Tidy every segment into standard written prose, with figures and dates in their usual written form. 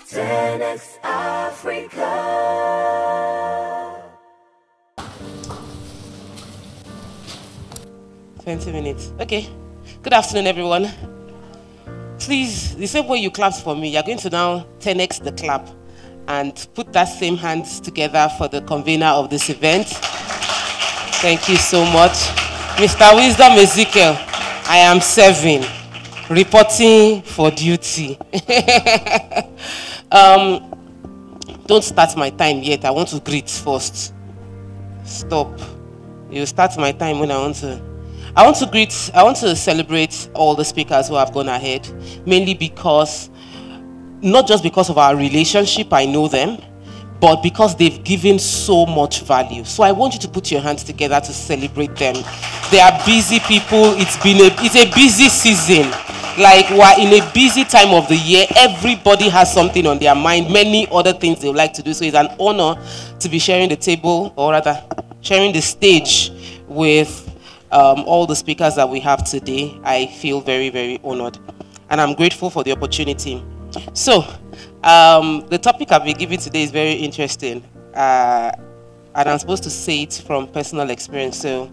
10X Africa. 20 minutes. Okay. Good afternoon, everyone. Please, the same way you clapped for me, you're going to now 10X the clap and put that same hands together for the convener of this event. Thank you so much. Mr. Wisdom Ezekiel, I am serving, reporting for duty. Don't start my time yet. I want to greet first. Stop. You start my time when I want to celebrate all the speakers who have gone ahead, mainly because, not just because of our relationship, I know them, but because they've given so much value. So I want you to put your hands together to celebrate them. They are busy people. It's a busy season. Like, we're in a busy time of the year. Everybody has something on their mind, many other things they would like to do. So it's an honor to be sharing the table, or rather, sharing the stage with all the speakers that we have today. I feel very, very honored. And I'm grateful for the opportunity. So, the topic I'll be giving today is very interesting. And I'm supposed to say it from personal experience. So,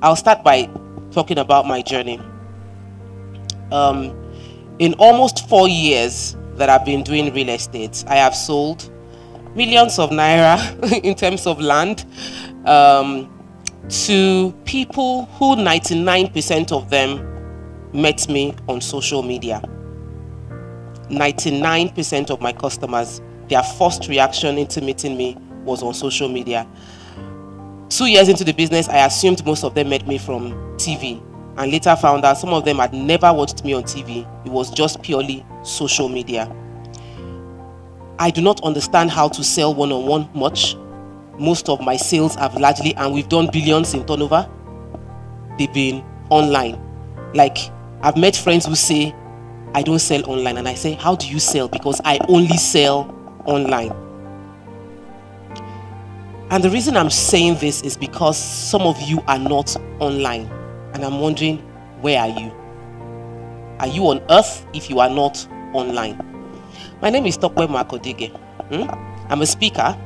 I'll start by talking about my journey. In almost 4 years that I've been doing real estate, I have sold millions of naira in terms of land to people who 99% of them met me on social media. 99% of my customers, their first reaction into meeting me was on social media. 2 years into the business, I assumed most of them met me from TV, and later found out some of them had never watched me on TV. It was just purely social media. I do not understand how to sell one-on-one much. Most of my sales have largely, and we've done billions in turnover, they've been online. Like, I've met friends who say, I don't sell online. And I say, how do you sell? Because I only sell online. And the reason I'm saying this is because some of you are not online. And I'm wondering, where are you? Are you on earth if you are not online? My name is Tope Mark Odigie. I'm a speaker.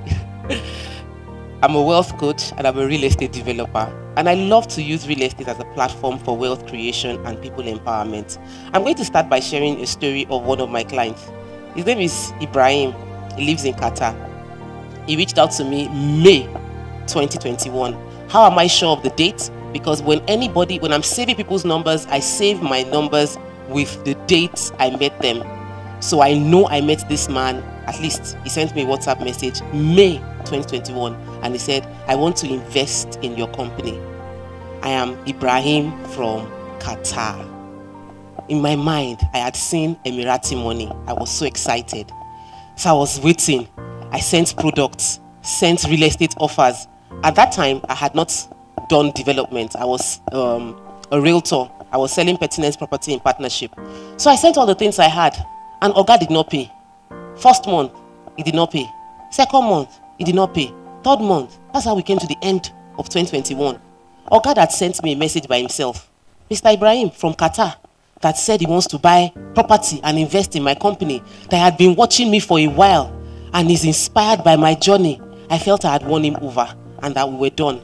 I'm a wealth coach, and I'm a real estate developer. And I love to use real estate as a platform for wealth creation and people empowerment. I'm going to start by sharing a story of one of my clients. His name is Ibrahim. He lives in Qatar. He reached out to me May 2021. How am I sure of the date? Because when I'm saving people's numbers, I save my numbers with the dates I met them. So I know I met this man, at least he sent me a WhatsApp message, May 2021. And he said, I want to invest in your company. I am Ibrahim from Qatar. In my mind, I had seen Emirati money. I was so excited. So I was waiting. I sent products, sent real estate offers. At that time, I had not done development. I was a realtor. I was selling pertinent property in partnership. So I sent all the things I had. And Oga did not pay. First month, he did not pay. Second month, he did not pay. Third month, that's how we came to the end of 2021. Oga had sent me a message by himself. Mr. Ibrahim from Qatar, that said he wants to buy property and invest in my company, that had been watching me for a while and is inspired by my journey. I felt I had won him over and that we were done.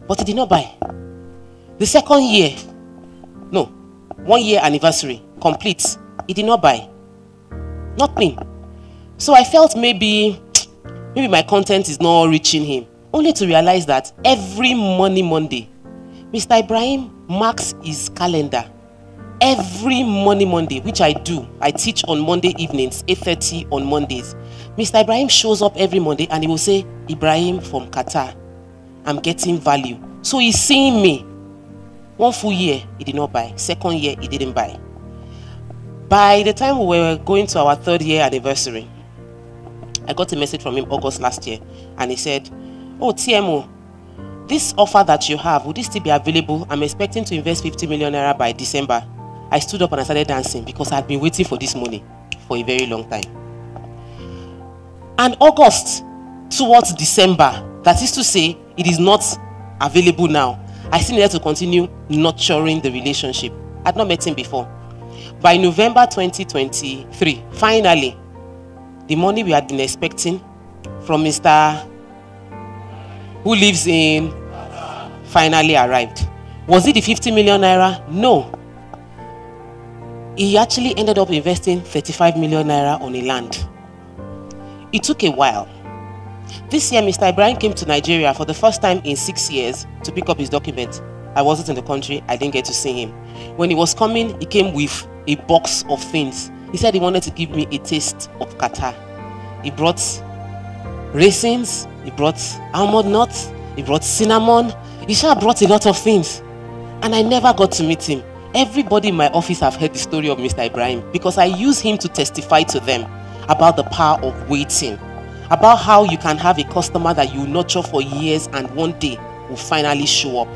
But he did not buy. The second year, 1 year anniversary, complete, he did not buy. Nothing. So I felt maybe my content is not reaching him. Only to realize that every Monday, Mr. Ibrahim marks his calendar. Every Monday, which I do. I teach on Monday evenings, 8:30 on Mondays. Mr. Ibrahim shows up every Monday and he will say, Ibrahim from Qatar, I'm getting value. So he's seeing me. 1 full year, he did not buy. Second year, he didn't buy. By the time we were going to our 3rd year anniversary, I got a message from him August last year, and he said, oh, TMO, this offer that you have, would this still be available? I'm expecting to invest 50 million naira by December. I stood up and I started dancing because I had been waiting for this money for a very long time. And August towards December, that is to say, it is not available now. I still needed to continue nurturing the relationship. I'd not met him before. By November 2023, finally, the money we had been expecting from Mr. who lives in finally arrived. Was it the 50 million naira? No. He actually ended up investing 35 million naira on a land. It took a while. This year, Mr. Ibrahim came to Nigeria for the first time in 6 years to pick up his documents. I wasn't in the country. I didn't get to see him. When he was coming, he came with a box of things. He said he wanted to give me a taste of Qatar. He brought raisins, he brought almond nuts, he brought cinnamon. He sure brought a lot of things. And I never got to meet him. Everybody in my office have heard the story of Mr. Ibrahim because I use him to testify to them about the power of waiting, about how you can have a customer that you nurture for years and one day will finally show up.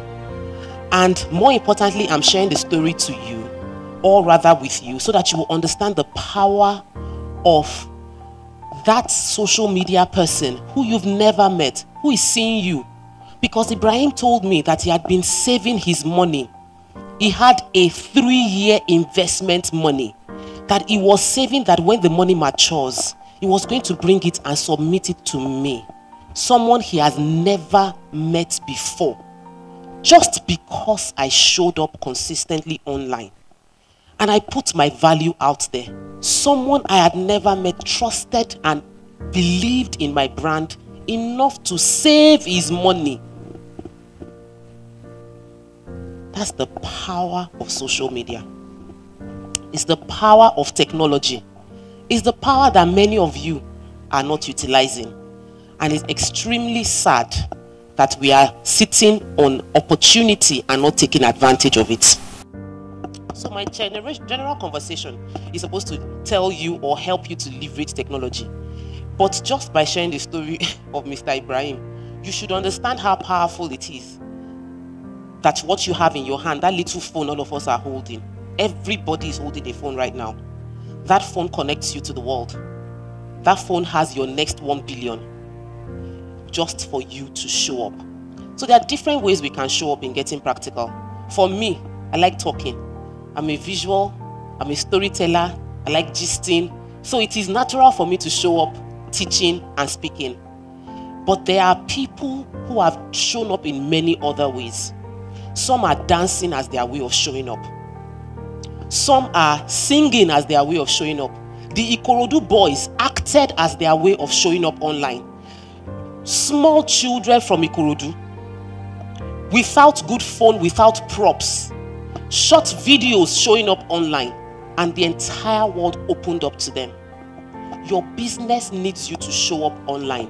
And more importantly, I'm sharing the story to you, or rather with you, so that you will understand the power of that social media person who you've never met, who is seeing you. Because Ibrahim told me that he had been saving his money. He had a 3-year investment money that he was saving, that when the money matures, he was going to bring it and submit it to me, someone he has never met before, just because I showed up consistently online and I put my value out there. Someone I had never met trusted and believed in my brand enough to save his money. That's the power of social media. It's the power of technology. It's the power that many of you are not utilizing. And it's extremely sad that we are sitting on opportunity and not taking advantage of it. So my general conversation is supposed to tell you or help you to leverage technology. But just by sharing the story of Mr. Ibrahim, you should understand how powerful it is. That what you have in your hand, that little phone all of us are holding, everybody is holding a phone right now. That phone connects you to the world. That phone has your next 1 billion just for you to show up. So there are different ways we can show up in getting practical. For me, I like talking. I'm a visual, I'm a storyteller, I like gisting. So it is natural for me to show up teaching and speaking. But there are people who have shown up in many other ways. Some are dancing as their way of showing up. Some are singing as their way of showing up. The Ikorodu boys acted as their way of showing up online. Small children from Ikorodu, without good phone, without props, short videos showing up online, and the entire world opened up to them. Your business needs you to show up online,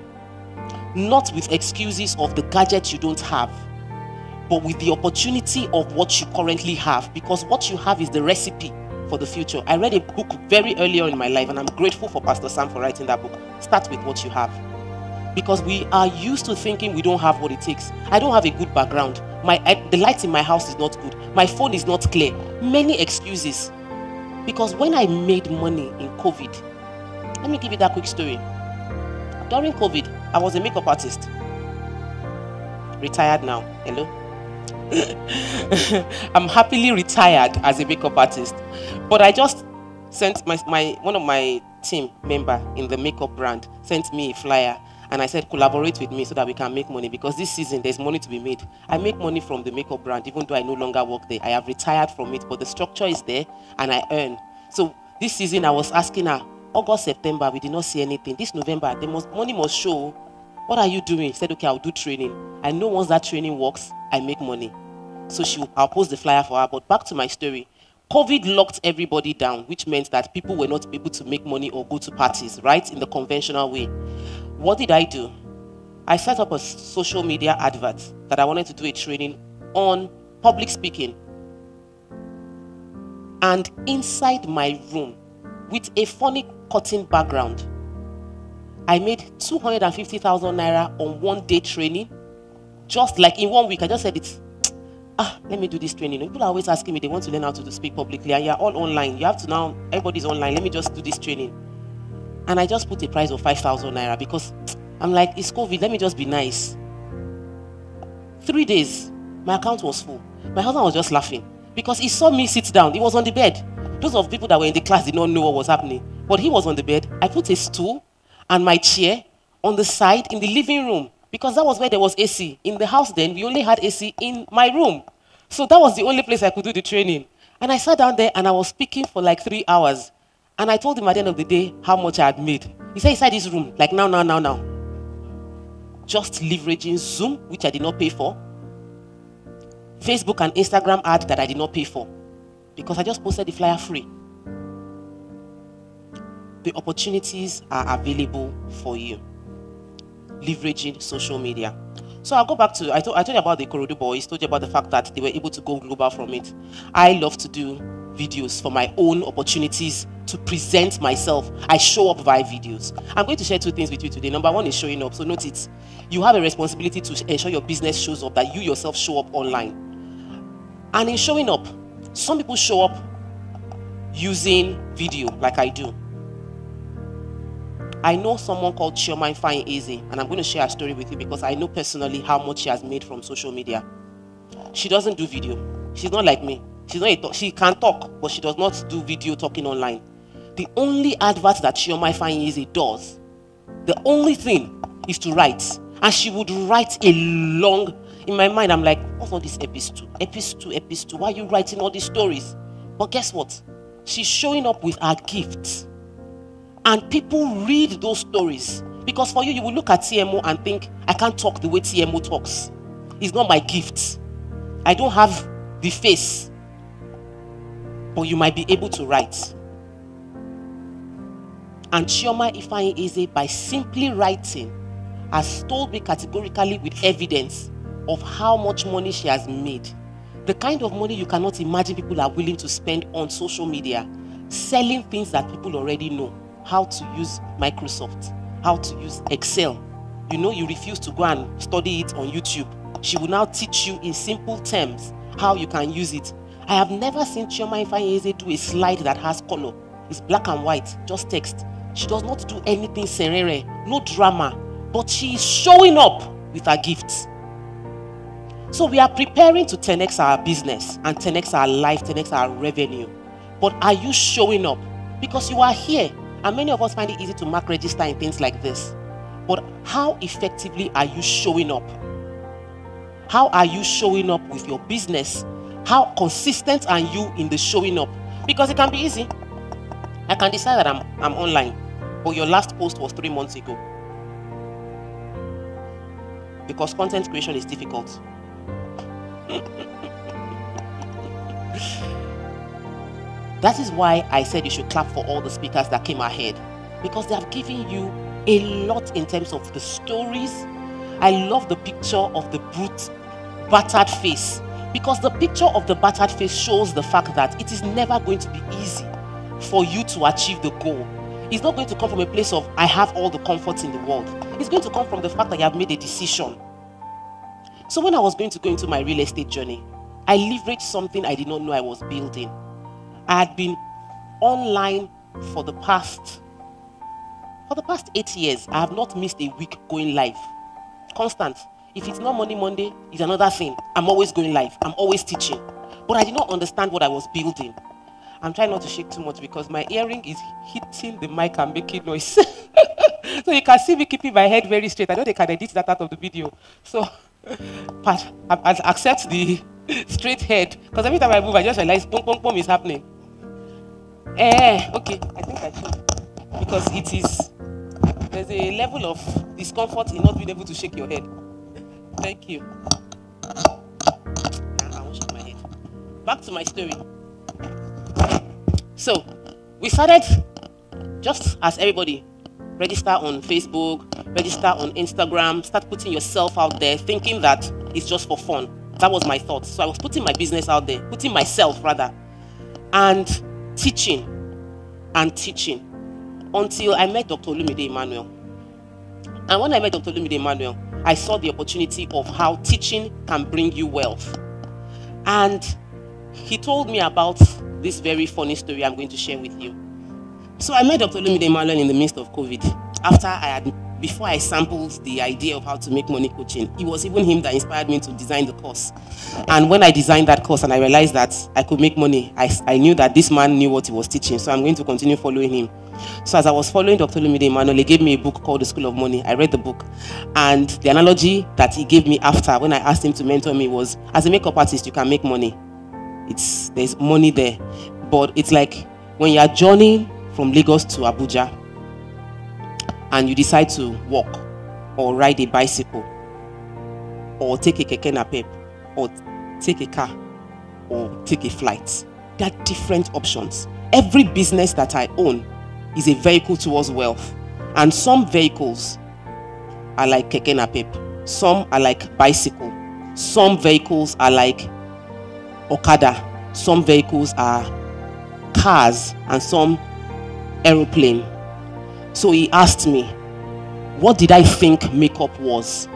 not with excuses of the gadget you don't have, but with the opportunity of what you currently have, because what you have is the recipe for the future. I read a book very early on in my life, and I'm grateful for Pastor Sam for writing that book. Start with what you have. Because we are used to thinking we don't have what it takes. I don't have a good background. The light in my house is not good. My phone is not clear. Many excuses. Because when I made money in COVID, let me give you that quick story. During COVID, I was a makeup artist. Retired now. Hello? I'm happily retired as a makeup artist, but I just sent one of my team member in the makeup brand sent me a flyer, and I said collaborate with me so that we can make money, because this season there's money to be made. I make money from the makeup brand even though I no longer work there. I have retired from it, but the structure is there and I earn. So this season I was asking her, August, September, we did not see anything. This November, money must show. What are you doing? She said, okay, I'll do training. I know once that training works, I make money. So I'll post the flyer for her. But back to my story. COVID locked everybody down, which meant that people were not able to make money or go to parties, right? In the conventional way. What did I do? I set up a social media advert that I wanted to do a training on public speaking. And inside my room, with a funny cutting background, I made 250,000 naira on 1 day training. Just like in 1 week, I just said it. Let me do this training. People are always asking me, they want to learn how to speak publicly, and you're all online. You have to now, everybody's online. Let me just do this training. And I just put a price of 5,000 naira because I'm like, it's COVID, let me just be nice. 3 days, my account was full. My husband was just laughing because he saw me sit down. He was on the bed. Those of people that were in the class did not know what was happening. But he was on the bed. I put a stool, and my chair on the side in the living room, because that was where there was AC. In the house then, we only had AC in my room. So that was the only place I could do the training. And I sat down there and I was speaking for like 3 hours. And I told him at the end of the day how much I had made. He said, inside this room, like now. Just leveraging Zoom, which I did not pay for. Facebook and Instagram ad that I did not pay for. Because I just posted the flyer free. The opportunities are available for you. Leveraging social media. So I'll go back to, I told you about the Ikorodu boys, told you about the fact that they were able to go global from it. I love to do videos for my own opportunities to present myself. I show up via videos. I'm going to share 2 things with you today. Number 1 is showing up. So note it. You have a responsibility to ensure your business shows up, that you yourself show up online. And in showing up, some people show up using video like I do. I know someone called Chioma Ifeanyi, and I'm going to share a story with you because I know personally how much she has made from social media. She doesn't do video. She's not like me. She can talk, but she does not do video talking online. The only advert that Chioma Ifeanyi does, the only thing is to write. And she would write a long, in my mind, I'm like, what's all this episode? Episode. Why are you writing all these stories? But guess what? She's showing up with her gifts. And people read those stories. Because for you, you will look at TMO and think, I can't talk the way TMO talks. It's not my gift. I don't have the face. But you might be able to write. And Chioma Ifeanyi, by simply writing, has told me categorically with evidence of how much money she has made. The kind of money you cannot imagine people are willing to spend on social media, selling things that people already know. How to use Microsoft, how to use Excel. You know, you refuse to go and study it on YouTube. She will now teach you in simple terms how you can use it. I have never seen Chioma Ifeanyi do a slide that has color. It's black and white, just text. She does not do anything serere, no drama, but she is showing up with her gifts. So we are preparing to 10x our business and 10x our life, 10x our revenue. But are you showing up? Because you are here. And many of us find it easy to mark register in things like this. But how effectively are you showing up? How are you showing up with your business? How consistent are you in the showing up? Because it can be easy. I can decide that I'm online, but your last post was 3 months ago. Because content creation is difficult. That is why I said you should clap for all the speakers that came ahead, because they have given you a lot in terms of the stories. I love the picture of the brute battered face, because the picture of the battered face shows the fact that it is never going to be easy for you to achieve the goal. It's not going to come from a place of I have all the comforts in the world. It's going to come from the fact that you have made a decision. So when I was going to go into my real estate journey, I leveraged something I did not know I was building. I had been online for the past 8 years. I have not missed a week going live. Constant. If it's not Monday, Monday, it's another thing. I'm always going live. I'm always teaching. But I did not understand what I was building. I'm trying not to shake too much because my earring is hitting the mic and making noise. So you can see me keeping my head very straight. I know they can edit that out of the video. So, but I accept the straight head. Because every time I move, I just realize boom, boom, boom is happening. Okay, I think I should. Because there's a level of discomfort in not being able to shake your head. Thank you. I won't shake my head. Back to my story. So, we started just as everybody. Register on Facebook, register on Instagram, start putting yourself out there, thinking that it's just for fun. That was my thought. So I was putting my business out there, putting myself rather, and teaching until I met Dr. Olumide Emmanuel. And when I met Dr. Olumide Emmanuel, I saw the opportunity of how teaching can bring you wealth. And he told me about this very funny story I'm going to share with you. So I met Dr. Olumide Emmanuel in the midst of COVID, after I had before I sampled the idea of how to make money coaching, it was even him that inspired me to design the course. And when I designed that course and I realized that I could make money, I knew that this man knew what he was teaching. So I'm going to continue following him. So as I was following Dr. Olumide Emmanuel, he gave me a book called The School of Money. I read the book. And the analogy that he gave me after, when I asked him to mentor me, was, as a makeup artist, you can make money. There's money there. But it's like when you are journeying from Lagos to Abuja, and you decide to walk or ride a bicycle or take a keke napep or take a car or take a flight. There are different options. Every business that I own is a vehicle towards wealth. And some vehicles are like keke napep. Some are like bicycle. Some vehicles are like Okada. Some vehicles are cars and some aeroplane. So he asked me, what did I think makeup was?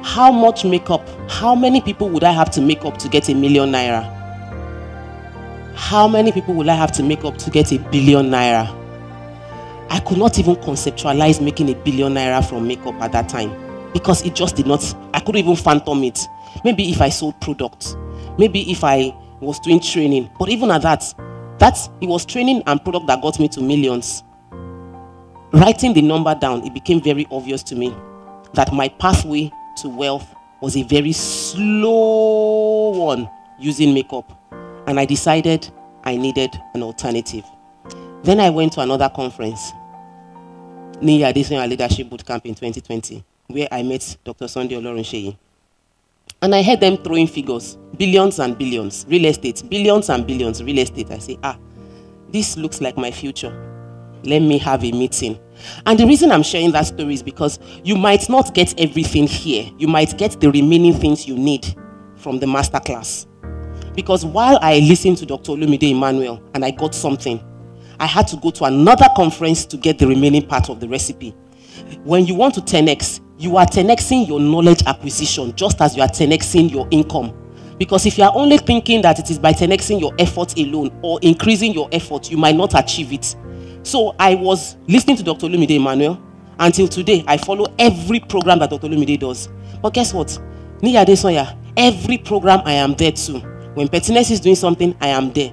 How much makeup? How many people would I have to make up to get ₦1 million? How many people would I have to make up to get ₦1 billion? I could not even conceptualize making ₦1 billion from makeup at that time, because it just did not, I couldn't even fathom it. Maybe if I sold products, maybe if I was doing training, but even at that, it was training and product that got me to millions. Writing the number down, it became very obvious to me that my pathway to wealth was a very slow one using makeup. And I decided I needed an alternative. Then I went to another conference, Niyi Adesanya Leadership Bootcamp in 2020, where I met Dr. Sunday Olorunseyi. And I heard them throwing figures, billions and billions, real estate, billions and billions, real estate. I say, this looks like my future. Let me have a meeting. And the reason I'm sharing that story is because you might not get everything here. You might get the remaining things you need from the masterclass. Because while I listened to Dr. Olumide Emmanuel and I got something, I had to go to another conference to get the remaining part of the recipe. When you want to 10x, you are 10xing your knowledge acquisition just as you are 10xing your income. Because if you are only thinking that it is by 10xing your effort alone or increasing your effort, you might not achieve it. So I was listening to Dr. Olumide Emmanuel. Until today, I follow every program that Dr. Olumide does. But guess what? Niyi Adesanya, every program I am there too. When Pertinence is doing something, I am there.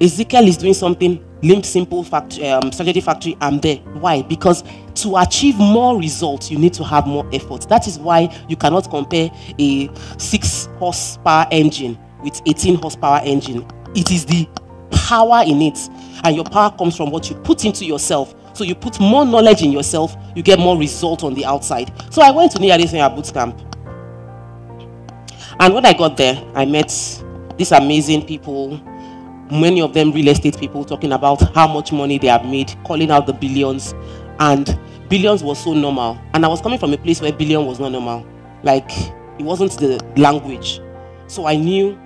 Ezekiel is doing something, Limb Simple Factory, Strategy Factory, I'm there. Why? Because to achieve more results, you need to have more effort. That is why you cannot compare a 6 horsepower engine with 18 horsepower engine. It is the power in it. And your power comes from what you put into yourself. So you put more knowledge in yourself, you get more result on the outside. So I went to Niyi Adesanya Bootcamp. And when I got there, I met these amazing people, many of them real estate people, talking about how much money they have made, calling out the billions. And billions was so normal. And I was coming from a place where billion was not normal. Like, it wasn't the language. So I knew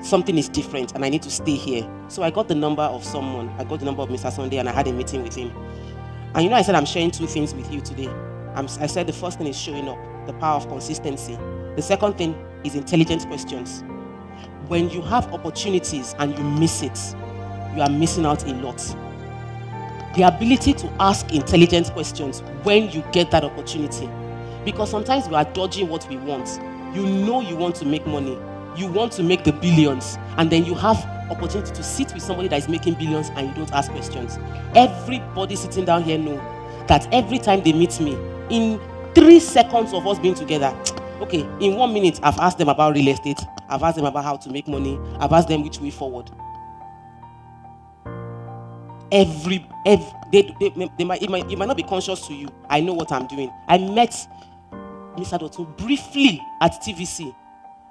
something is different and I need to stay here. So I got the number of someone. I got the number of Mr. Sunday and I had a meeting with him. And you know, I said I'm sharing 2 things with you today. I said the first thing is showing up, the power of consistency. The second thing is intelligent questions. When you have opportunities and you miss it, you are missing out a lot. The ability to ask intelligent questions when you get that opportunity. Because sometimes we are dodging what we want. You know you want to make money. You want to make the billions. And then you have opportunity to sit with somebody that is making billions and you don't ask questions. Everybody sitting down here know that every time they meet me, in 3 seconds of us being together, okay, in 1 minute, I've asked them about real estate. I've asked them about how to make money. I've asked them which way forward. It might not be conscious to you. I know what I'm doing. I met Mr. Dotto briefly at TVC.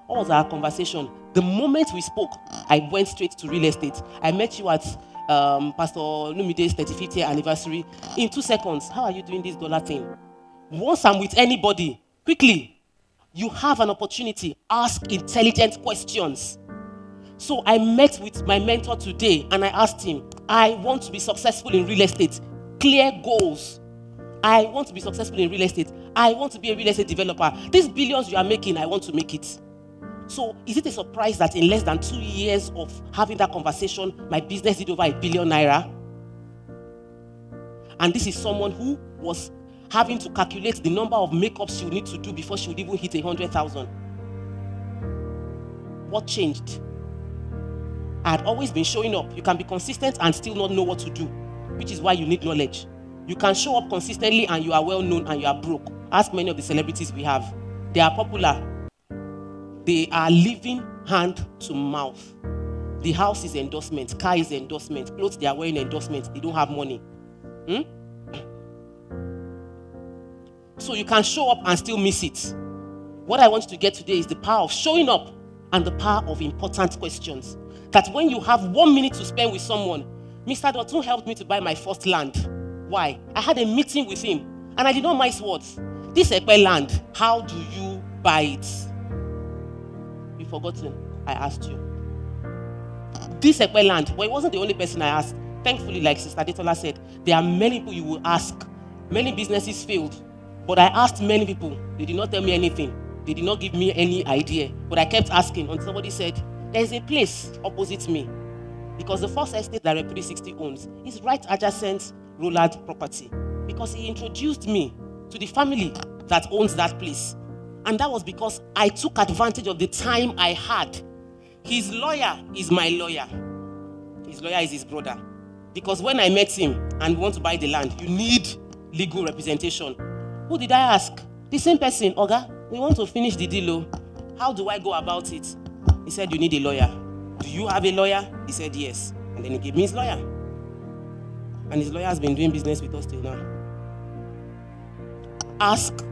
What was our conversation? The moment we spoke, I went straight to real estate. I met you at Pastor Lumide's 35th year anniversary. In 2 seconds, how are you doing this dollar thing? Once I'm with anybody, quickly, you have an opportunity. Ask intelligent questions. So I met with my mentor today and I asked him, I want to be successful in real estate. Clear goals. I want to be successful in real estate. I want to be a real estate developer. These billions you are making, I want to make it. So is it a surprise that in less than 2 years of having that conversation, my business did over ₦1 billion? And this is someone who was having to calculate the number of makeups she would need to do before she would even hit 100,000. What changed? I had always been showing up. You can be consistent and still not know what to do, which is why you need knowledge. You can show up consistently and you are well known and you are broke. Ask many of the celebrities we have. They are popular. They are living hand to mouth. The house is endorsement, car is endorsement, clothes they are wearing endorsement. They don't have money. So you can show up and still miss it. What I want you to get today is the power of showing up and the power of important questions. That when you have 1 minute to spend with someone, Mr. Dotun helped me to buy my first land. Why? I had a meeting with him and I did not mince words. This Ekpe land, how do you buy it? You've forgotten. I asked you. This Ekpe land, well, it wasn't the only person I asked. Thankfully, like Sister Detola said, there are many people you will ask. Many businesses failed. But I asked many people. They did not tell me anything. They did not give me any idea. But I kept asking until somebody said, there is a place opposite me. Because the first estate that Rep 360 owns is right adjacent Rollard property. Because he introduced me to the family that owns that place. And that was because I took advantage of the time I had. His lawyer is my lawyer. His lawyer is his brother. Because when I met him and we want to buy the land, you need legal representation. Who did I ask? The same person. Oga, we want to finish the deal. How do I go about it? He said, you need a lawyer. Do you have a lawyer? He said, yes. And then he gave me his lawyer. And his lawyer has been doing business with us till now. Ask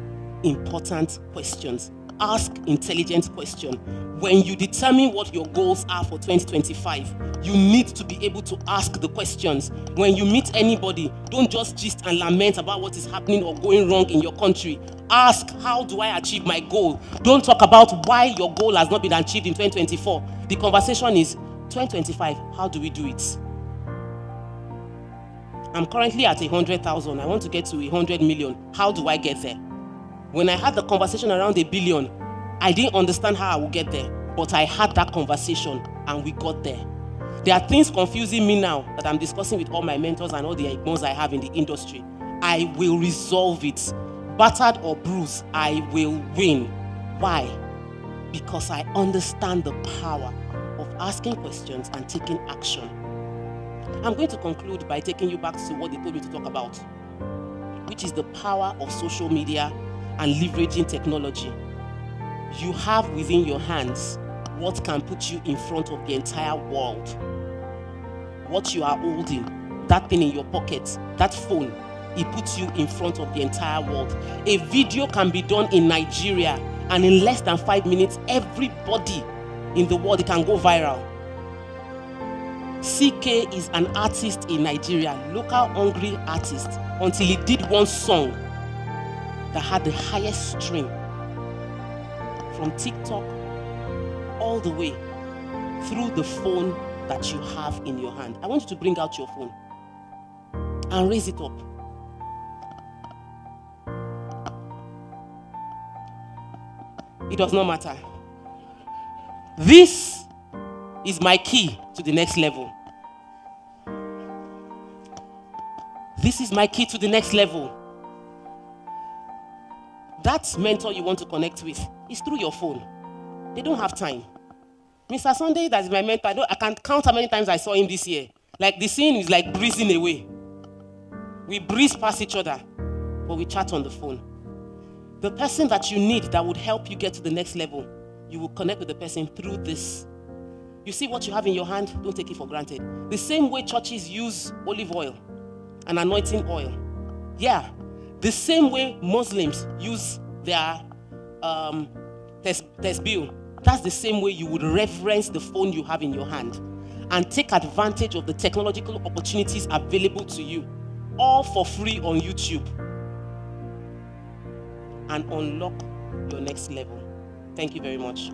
important questions. Ask intelligent questions. When you determine what your goals are for 2025, you need to be able to ask the questions. When you meet anybody, don't just gist and lament about what is happening or going wrong in your country. Ask, how do I achieve my goal? Don't talk about why your goal has not been achieved in 2024. The conversation is 2025, how do we do it? I'm currently at 100,000. I want to get to 100 million. How do I get there? When I had the conversation around 1 billion, I didn't understand how I would get there, but I had that conversation and we got there. There are things confusing me now that I'm discussing with all my mentors and all the egmons I have in the industry. I will resolve it. Battered or bruised, I will win. Why? Because I understand the power of asking questions and taking action. I'm going to conclude by taking you back to what they told me to talk about, which is the power of social media and leveraging technology. You have within your hands what can put you in front of the entire world. What you are holding, that thing in your pocket, that phone, it puts you in front of the entire world. A video can be done in Nigeria and in less than 5 minutes, everybody in the world, it can go viral. CK is an artist in Nigeria, local hungry artist, until he did one song that had the highest stream from TikTok all the way through the phone that you have in your hand. I want you to bring out your phone and raise it up. It does not matter. This is my key to the next level. This is my key to the next level. That mentor you want to connect with is through your phone. They don't have time. Mr. Sunday, that is my mentor. I can't count how many times I saw him this year. Like the scene is like breezing away. We breeze past each other, but we chat on the phone. The person that you need that would help you get to the next level, you will connect with the person through this. You see what you have in your hand? Don't take it for granted. The same way churches use olive oil and anointing oil. Yeah. The same way Muslims use their tasbih. That's the same way you would reverence the phone you have in your hand and take advantage of the technological opportunities available to you, all for free on YouTube, and unlock your next level. Thank you very much.